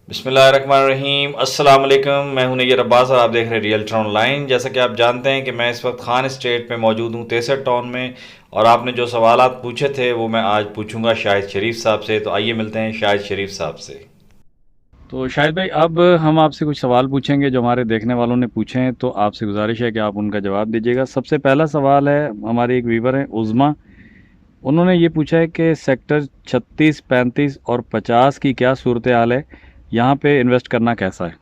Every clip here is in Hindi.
बिस्मिल्लाहिर्रहमानिर्रहीम अस्सलाम वालेकुम। मैं हूं नैयर अब्बास और आप देख रहे हैं रियल्टर ऑनलाइन। जैसा कि आप जानते हैं कि मैं इस वक्त खान स्टेट में मौजूद हूं, तेसर टाउन में। और आपने जो सवालात पूछे थे वो मैं आज पूछूंगा शाहिद शरीफ साहब से। तो आइए मिलते हैं शाहिद शरीफ साहब से। तो शाहिद भाई, अब हम आपसे कुछ सवाल पूछेंगे जो हमारे देखने वालों ने पूछे हैं, तो आपसे गुजारिश है कि आप उनका जवाब दीजिएगा। सबसे पहला सवाल है, हमारे एक व्यूवर हैं उज़मा। उन्होंने ये पूछा है कि सेक्टर 36, 35 और 50 की क्या सूरत हाल है, यहाँ पे इन्वेस्ट करना कैसा है?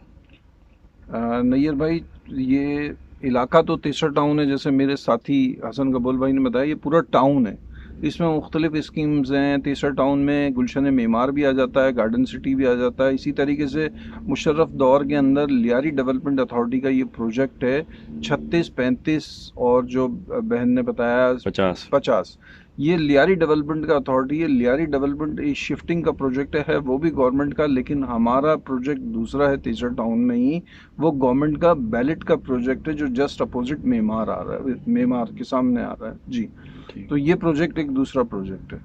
नैयर भाई, ये इलाका तो तेसर टाउन है, जैसे मेरे साथी हसन कबूल भाई ने बताया, ये पूरा टाउन है। इसमें मुख्तलिफ स्कीम्स हैं। तेसर टाउन में गुलशन मेमार भी आ जाता है, गार्डन सिटी भी आ जाता है। इसी तरीके से मुशर्रफ दौर के अंदर लियारी डेवलपमेंट अथॉरिटी का ये प्रोजेक्ट है 36, 35 और जो बहन ने बताया 50। 50। ये लियारी डेवलपमेंट का अथॉरिटी है। लियारी डेवलपमेंट इस शिफ्टिंग का प्रोजेक्ट है वो भी गवर्नमेंट का, लेकिन हमारा प्रोजेक्ट दूसरा है तेसर टाउन में ही। वो गवर्नमेंट का बैलेट का प्रोजेक्ट है जो जस्ट अपोजिट मेमार आ रहा है, मेमार के सामने आ रहा है जी। ठीक। तो ये प्रोजेक्ट एक दूसरा प्रोजेक्ट है।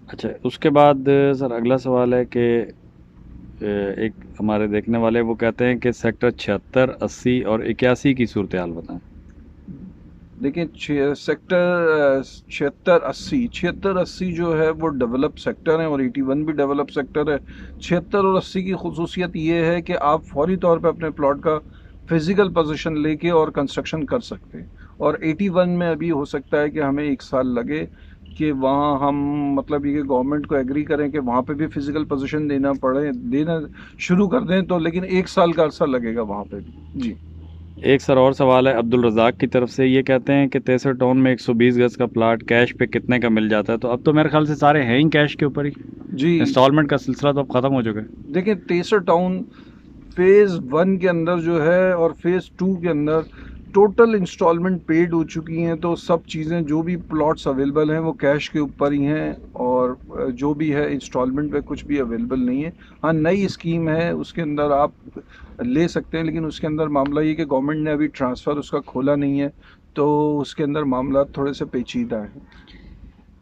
अच्छा, उसके बाद सर अगला सवाल है कि एक हमारे देखने वाले वो कहते हैं कि सेक्टर 76, 80 और 81 की सूरत हाल बताएं। देखिए, सेक्टर 76, 80 जो है वो डेवलप सेक्टर है और 81 भी डेवलप सेक्टर है। 76 और 80 की खसूसियत ये है कि आप फौरी तौर पे अपने प्लॉट का फिजिकल पोजीशन लेके और कंस्ट्रक्शन कर सकते हैं। और 81 में अभी हो सकता है कि हमें 1 साल लगे कि वहाँ हम, मतलब ये गवर्नमेंट को एग्री करें कि वहाँ पे भी फिजिकल पोजीशन देना शुरू कर दें, तो लेकिन 1 साल का अरसा लगेगा वहाँ पे भी जी। एक सर और सवाल है अब्दुल रज़ाक की तरफ से। ये कहते हैं कि तेसर टाउन में 120 गज का प्लाट कैश पे कितने का मिल जाता है? तो अब तो मेरे ख्याल से सारे हैं ही कैश के ऊपर ही। जी इंस्टॉलमेंट का सिलसिला तो अब ख़त्म हो चुका है। देखिए, तेसर टाउन फेज़ 1 के अंदर जो है और फेज़ 2 के अंदर टोटल इंस्टॉलमेंट पेड हो चुकी हैं। तो सब चीज़ें, जो भी प्लॉट्स अवेलेबल हैं वो कैश के ऊपर ही हैं, और जो भी है इंस्टॉलमेंट पे कुछ भी अवेलेबल नहीं है। हाँ, नई स्कीम है, उसके अंदर आप ले सकते हैं, लेकिन उसके अंदर मामला ये कि गवर्नमेंट ने अभी ट्रांसफ़र उसका खोला नहीं है, तो उसके अंदर मामला थोड़े से पेचीदा हैं।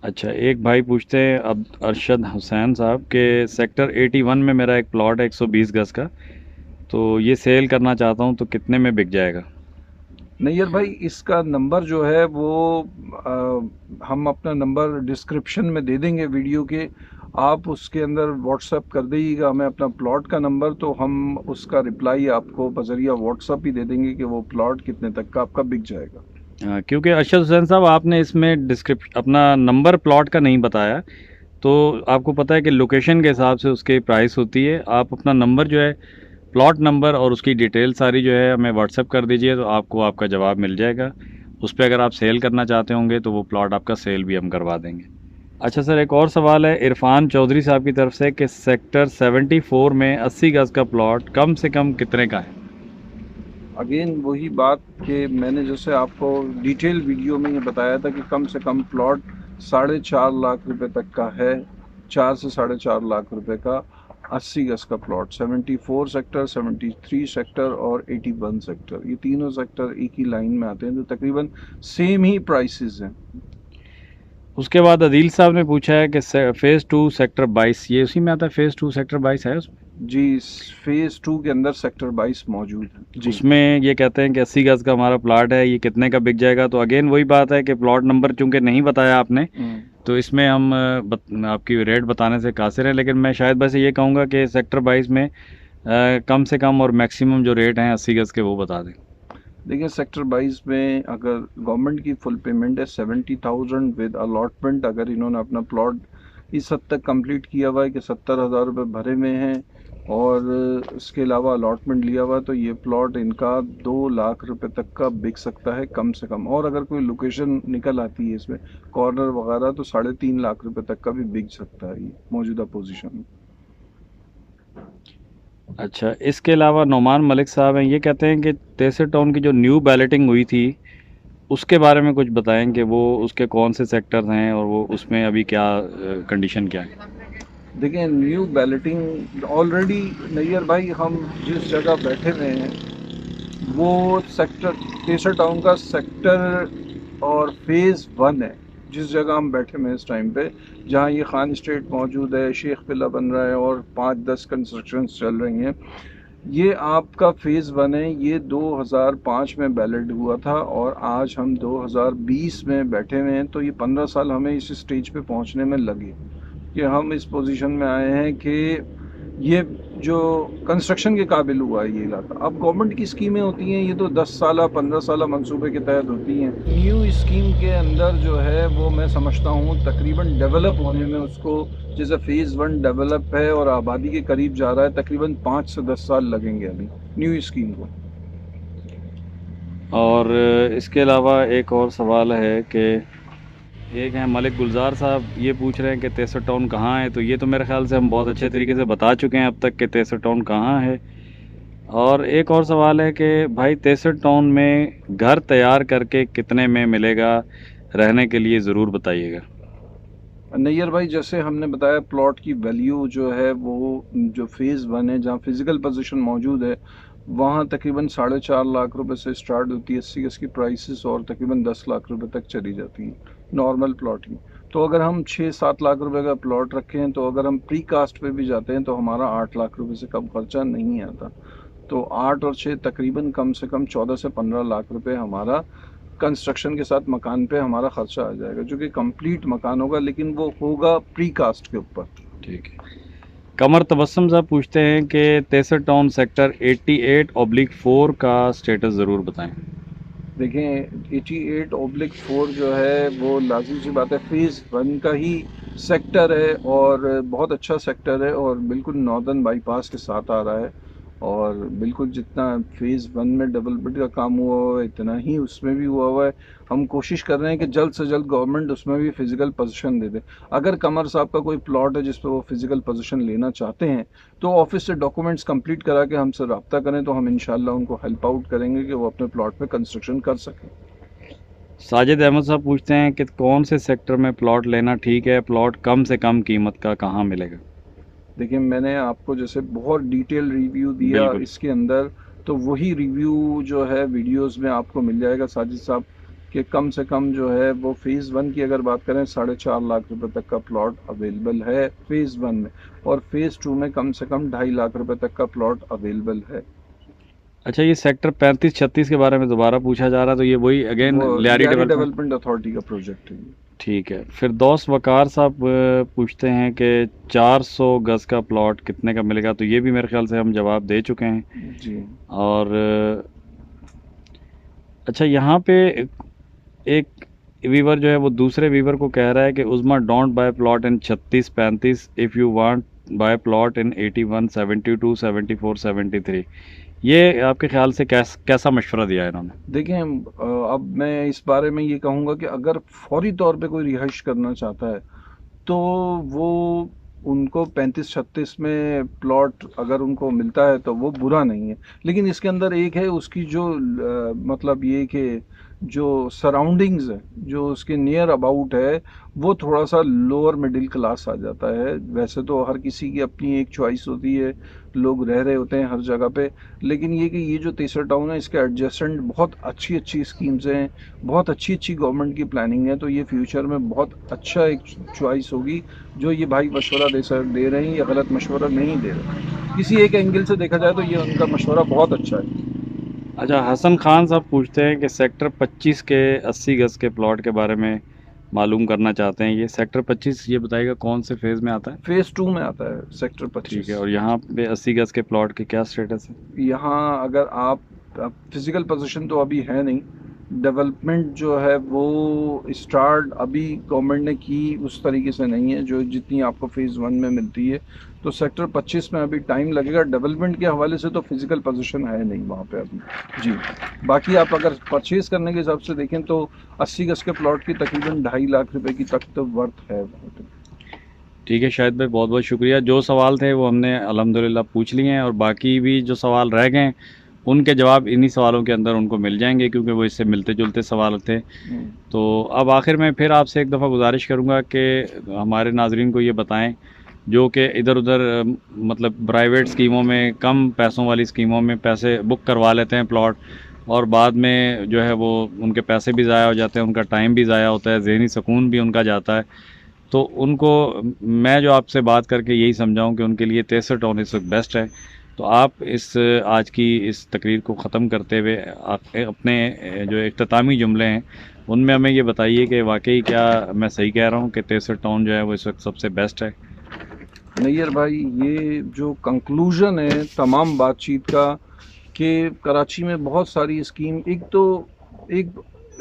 अच्छा, एक भाई पूछते हैं अब अरशद हुसैन साहब के सेक्टर 81 में मेरा एक प्लॉट है 120 गज का, तो ये सेल करना चाहता हूँ, तो कितने में बिक जाएगा? नैयर भाई, इसका नंबर जो है वो हम अपना नंबर डिस्क्रिप्शन में दे देंगे वीडियो के। आप उसके अंदर व्हाट्सअप कर दीजिएगा हमें अपना प्लॉट का नंबर, तो हम उसका रिप्लाई आपको बजरिया व्हाट्सअप ही दे देंगे कि वो प्लॉट कितने तक का आपका बिक जाएगा। क्योंकि अरशद हुसैन साहब, आपने इसमें डिस्क्रिप्शन अपना नंबर प्लॉट का नहीं बताया, तो आपको पता है कि लोकेशन के हिसाब से उसकी प्राइस होती है। आप अपना नंबर जो है, प्लॉट नंबर और उसकी डिटेल सारी जो है हमें व्हाट्सअप कर दीजिए, तो आपको आपका जवाब मिल जाएगा। उस पर अगर आप सेल करना चाहते होंगे तो वो प्लॉट आपका सेल भी हम करवा देंगे। अच्छा सर, एक और सवाल है इरफान चौधरी साहब की तरफ से कि सेक्टर 74 में 80 गज का प्लॉट कम से कम कितने का है? अगेन वही बात कि मैंने जैसे आपको डिटेल वीडियो में ये बताया था कि कम से कम प्लॉट 4.5 लाख रुपए तक का है। 4 से 4.5 लाख रुपए का 80 गज का प्लॉट। 74 सेक्टर, 73 सेक्टर और 81 सेक्टर, ये तीनों सेक्टर एक ही लाइन में आते हैं, तो तकरीबन सेम ही प्राइसेस हैं। उसके बाद अदील साहब ने पूछा है कि फ़ेज़ 2 सेक्टर 22, ये उसी में आता है? फ़ेज़ 2 सेक्टर 22 है उसमें? जी, फेज़ 2 के अंदर सेक्टर 22 मौजूद है जी। उसमें ये कहते हैं कि 80 गज का हमारा प्लॉट है, ये कितने का बिक जाएगा? तो अगेन वही बात है कि प्लॉट नंबर चूंकि नहीं बताया आपने, हम्म। तो इसमें हम आपकी रेट बताने से कासिर हैं। लेकिन मैं शायद बस ये कहूँगा कि सेक्टर 22 में कम से कम और मैक्सिमम जो रेट हैं 80 गज के, वो बता दें। देखिए, सेक्टर 22 में अगर गवर्नमेंट की फुल पेमेंट है 70,000 विद अलॉटमेंट। अगर इन्होंने अपना प्लॉट इस हद तक कंप्लीट किया हुआ है कि 70,000 रुपये भरे में हैं और इसके अलावा अलॉटमेंट लिया हुआ है, तो ये प्लॉट इनका 2 लाख रुपए तक का बिक सकता है कम से कम। और अगर कोई लोकेशन निकल आती है इसमें, कॉर्नर वगैरह, तो 3.5 लाख रुपए तक का भी बिक सकता है ये मौजूदा पोजीशन में। अच्छा, इसके अलावा नोमान मलिक साहब हैं, ये कहते हैं कि तेसर टाउन की जो न्यू बैलेटिंग हुई थी उसके बारे में कुछ बताएं कि वो उसके कौन से सेक्टर्स हैं और वो उसमें अभी क्या कंडीशन क्या है? देखिए, न्यू बैलेटिंग ऑलरेडी, नैयर भाई, हम जिस जगह बैठे हुए हैं वो सेक्टर तेसर टाउन का सेक्टर और फेज़ 1 है। जिस जगह हम बैठे हुए हैं इस टाइम पे, जहाँ ये खान स्टेट मौजूद है, शेख विला बन रहा है और 5-10 कंस्ट्रक्शंस चल रही हैं, ये आपका फ़ेज़ 1 है। ये 2005 में बैलेट हुआ था और आज हम 2020 में बैठे हुए हैं। तो ये 15 साल हमें इस स्टेज पे पहुंचने में लगे कि हम इस पोजीशन में आए हैं कि ये जो कंस्ट्रक्शन के काबिल हुआ है ये इलाका। अब गवर्नमेंट की स्कीमें होती हैं, ये तो 10 साल 15 साल मंसूबे के तहत होती हैं। न्यू स्कीम के अंदर जो है वो मैं समझता हूँ तकरीबन डेवलप होने में उसको, जैसे फ़ेज़ 1 डेवलप है और आबादी के करीब जा रहा है, तकरीबन 5 से 10 साल लगेंगे अभी न्यू स्कीम को। और इसके अलावा एक और सवाल है कि एक हैं मलिक गुलजार साहब, ये पूछ रहे हैं कि तेसर टाउन कहाँ है। तो ये तो मेरे ख्याल से हम बहुत अच्छे तरीके से बता चुके हैं अब तक कि तेसर टाउन कहाँ है। और एक और सवाल है कि भाई तेसर टाउन में घर तैयार करके कितने में मिलेगा रहने के लिए, ज़रूर बताइएगा। नैयर भाई, जैसे हमने बताया प्लॉट की वैल्यू जो है वो जो फ़ेज़ 1 है जहाँ फिज़िकल पोजीशन मौजूद है वहाँ तकरीबन 4.5 लाख रुपए से स्टार्ट होती है 80 गज की प्राइसेस और तकरीबन 10 लाख रुपए तक चली जाती हैं नॉर्मल प्लॉट की। तो अगर हम 6-7 लाख रुपए का प्लॉट रखें हैं तो अगर हम प्री कास्ट पे भी जाते हैं तो हमारा 8 लाख रुपए से कम खर्चा नहीं आता। तो 8 और 6 तकरीबन कम से कम 14 से 15 लाख रुपए हमारा कंस्ट्रक्शन के साथ मकान पे हमारा खर्चा आ जाएगा, जो कि कंप्लीट मकान होगा, लेकिन वो होगा प्री कास्ट के ऊपर। ठीक है। कमर तबस्सुम साहब पूछते हैं कि तेसर टाउन सेक्टर 88/4 का स्टेटस ज़रूर बताएं। देखें 88/4 जो है वो लाजिम सी बात है फ़ेज़ 1 का ही सेक्टर है और बहुत अच्छा सेक्टर है और बिल्कुल नॉर्दर्न बाईपास के साथ आ रहा है और बिल्कुल जितना फ़ेज़ 1 में डेवलपमेंट का काम हुआ है इतना ही उसमें भी हुआ है। हम कोशिश कर रहे हैं कि जल्द से जल्द गवर्नमेंट उसमें भी फ़िज़िकल पोजीशन दे दे। अगर कमर साहब का कोई प्लॉट है जिस पे वो फ़िज़िकल पोजीशन लेना चाहते हैं तो ऑफिस से डॉक्यूमेंट्स कंप्लीट करा के हमसे रब्ता करें तो हम इंशाल्लाह उनको हेल्प आउट करेंगे कि वो अपने प्लॉट पे कंस्ट्रक्शन कर सकें। साजिद अहमद साहब पूछते हैं कि कौन से सेक्टर में प्लॉट लेना ठीक है, प्लॉट कम से कम कीमत का कहाँ मिलेगा। देखिए मैंने आपको जैसे बहुत डिटेल रिव्यू दिया बिल्कुल। इसके अंदर, तो वही रिव्यू जो है वीडियोस में आपको मिल जाएगा साजिद साहब कि कम से कम जो है वो फ़ेज़ 1 की अगर बात करें 4.5 लाख रुपए तक का प्लॉट अवेलेबल है फ़ेज़ 1 में और फ़ेज़ 2 में कम से कम 2.5 लाख रुपए तक का प्लॉट अवेलेबल है। अच्छा, ये सेक्टर 35-36 के बारे में दोबारा पूछा जा रहा है, तो ये वही अगेन वो Lyari Lyari development. Development authority का प्रोजेक्ट है ये। ठीक है। फिर दोस्त वकार साहब पूछते हैं कि 400 गज का प्लॉट कितने का मिलेगा। तो ये भी मेरे ख्याल से हम जवाब दे चुके हैं। जी और अच्छा, यहाँ पे एक वीवर जो है वो दूसरे वीवर को कह रहा है कि Uzma don't buy plot in 36-35 if you want buy plot in 81, 72, 74, 73। ये आपके ख्याल से कैसा मशवरा दिया है इन्होंने? देखें अब मैं इस बारे में ये कहूँगा कि अगर फौरी तौर पे कोई रिहाइश करना चाहता है तो वो उनको 35-36 में प्लॉट अगर उनको मिलता है तो वो बुरा नहीं है, लेकिन इसके अंदर एक है उसकी जो मतलब ये कि जो सराउंडिंग्स है, जो उसके नियर अबाउट है, वो थोड़ा सा लोअर मिडिल क्लास आ जाता है। वैसे तो हर किसी की अपनी एक चॉइस होती है, लोग रह रहे होते हैं हर जगह पे, लेकिन ये कि ये जो तेसर टाउन है इसके एडजेसेंट बहुत अच्छी अच्छी स्कीम्स हैं, बहुत अच्छी अच्छी गवर्नमेंट की प्लानिंग है, तो ये फ्यूचर में बहुत अच्छा एक चॉइस होगी जो ये भाई मशवरा दे रहे हैं। ये गलत मशवरा नहीं दे रहे, किसी एक एंगल से देखा जाए तो ये उनका मशवरा बहुत अच्छा है। अच्छा, हसन खान साहब पूछते हैं कि सेक्टर 25 के 80 गज के प्लॉट के बारे में मालूम करना चाहते हैं। ये सेक्टर 25 ये बताइएगा कौन से फेज़ में आता है? फ़ेज़ 2 में आता है सेक्टर 25। ठीक है। और यहाँ पे 80 गज के प्लॉट के क्या स्टेटस है? यहाँ अगर आप फिज़िकल पोजीशन तो अभी है नहीं, डेवलपमेंट जो है वो स्टार्ट अभी गवर्नमेंट ने की उस तरीके से नहीं है जो जितनी आपको फ़ेज़ 1 में मिलती है। तो सेक्टर 25 में अभी टाइम लगेगा, डेवलपमेंट के हवाले से तो फिज़िकल पोजीशन है नहीं वहाँ पे अभी। जी, बाकी आप अगर परचेज़ करने के हिसाब से देखें तो 80 गज के प्लॉट की तकरीबन 2.5 लाख रुपए की तक तो वर्थ है वहाँ पे। ठीक है शाहिद भाई, बहुत बहुत शुक्रिया। जो सवाल थे वो हमने अल्हम्दुलिल्लाह पूछ लिए हैं और बाकी भी जो सवाल रह गए उनके जवाब इन्हीं सवालों के अंदर उनको मिल जाएंगे, क्योंकि वो इससे मिलते जुलते सवाल थे। तो अब आखिर में फिर आपसे एक दफ़ा गुजारिश करूँगा कि हमारे नाजरीन को ये बताएं जो कि इधर उधर मतलब प्राइवेट स्कीमों में, कम पैसों वाली स्कीमों में पैसे बुक करवा लेते हैं प्लॉट, और बाद में जो है वो उनके पैसे भी ज़ाया हो जाते हैं, उनका टाइम भी ज़ाया होता है, ज़हनी सुकून भी उनका जाता है। तो उनको मैं जो आपसे बात करके यही समझाऊं कि उनके लिए 63 टन इस वक्त बेस्ट है। तो आप इस आज की इस तकरीर को ख़त्म करते हुए आप अपने जो इख्तितामी जुमले हैं उनमें हमें ये बताइए कि वाकई क्या मैं सही कह रहा हूँ कि 63 टन जो है वो इस वक्त सबसे बेस्ट है? नैयर भाई, ये जो कंक्लूजन है तमाम बातचीत का कि कराची में बहुत सारी स्कीम, एक तो एक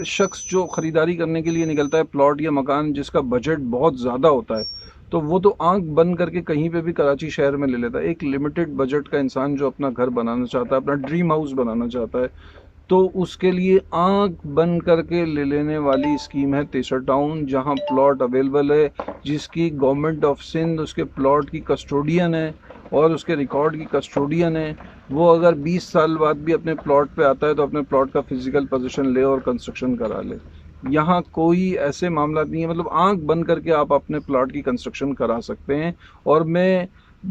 शख्स जो ख़रीदारी करने के लिए निकलता है प्लॉट या मकान जिसका बजट बहुत ज़्यादा होता है, तो वो तो आंख बंद करके कहीं पे भी कराची शहर में ले लेता है। एक लिमिटेड बजट का इंसान जो अपना घर बनाना चाहता है, अपना ड्रीम हाउस बनाना चाहता है, तो उसके लिए आंख बंद करके ले लेने वाली स्कीम है 63 टाउन, जहां प्लॉट अवेलेबल है, जिसकी गवर्नमेंट ऑफ सिंध उसके प्लॉट की कस्टोडियन है और उसके रिकॉर्ड की कस्टोडियन है। वो अगर 20 साल बाद भी अपने प्लॉट पे आता है तो अपने प्लॉट का फिजिकल पोजीशन ले और कंस्ट्रक्शन करा ले। यहाँ कोई ऐसे मामला नहीं है, मतलब आंख बंद करके आप अपने प्लॉट की कंस्ट्रक्शन करा सकते हैं। और मैं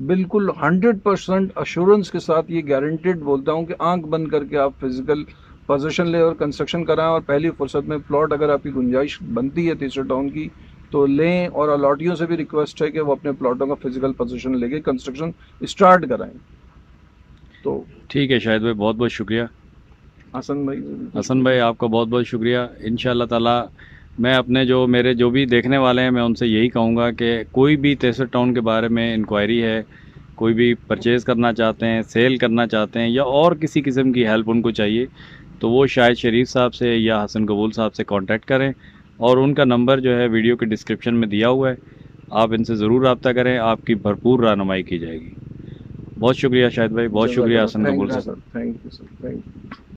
बिल्कुल 100% अश्योरेंस के साथ ये गारंटेड बोलता हूँ कि आंख बंद करके आप फिजिकल पोजीशन ले और कंस्ट्रक्शन कराएं, और पहली फुर्सत में प्लॉट अगर आपकी गुंजाइश बनती है 63 टाउन की तो लें। और अलॉटियों से भी रिक्वेस्ट है कि वो अपने प्लॉटों का फिजिकल पोजीशन लेके कंस्ट्रक्शन स्टार्ट कराएं। तो ठीक है शाहिद भाई, बहुत बहुत शुक्रिया। हसन भाई आपका बहुत बहुत शुक्रिया। इंशाअल्लाह ताला मैं अपने जो मेरे जो भी देखने वाले हैं मैं उनसे यही कहूँगा कि कोई भी 63 टाउन के बारे में इंक्वायरी है, कोई भी परचेज़ करना चाहते हैं, सेल करना चाहते हैं या और किसी किस्म की हेल्प उनको चाहिए तो वो शाहिद शरीफ साहब से या हसन कबूल साहब से कांटेक्ट करें, और उनका नंबर जो है वीडियो के डिस्क्रिप्शन में दिया हुआ है। आप इनसे ज़रूर रब्ता करें, आपकी भरपूर रहनुमाई की जाएगी। बहुत शुक्रिया शाहिद भाई, बहुत शुक्रिया हसन कबूल साहब। Thank you sir, thank you.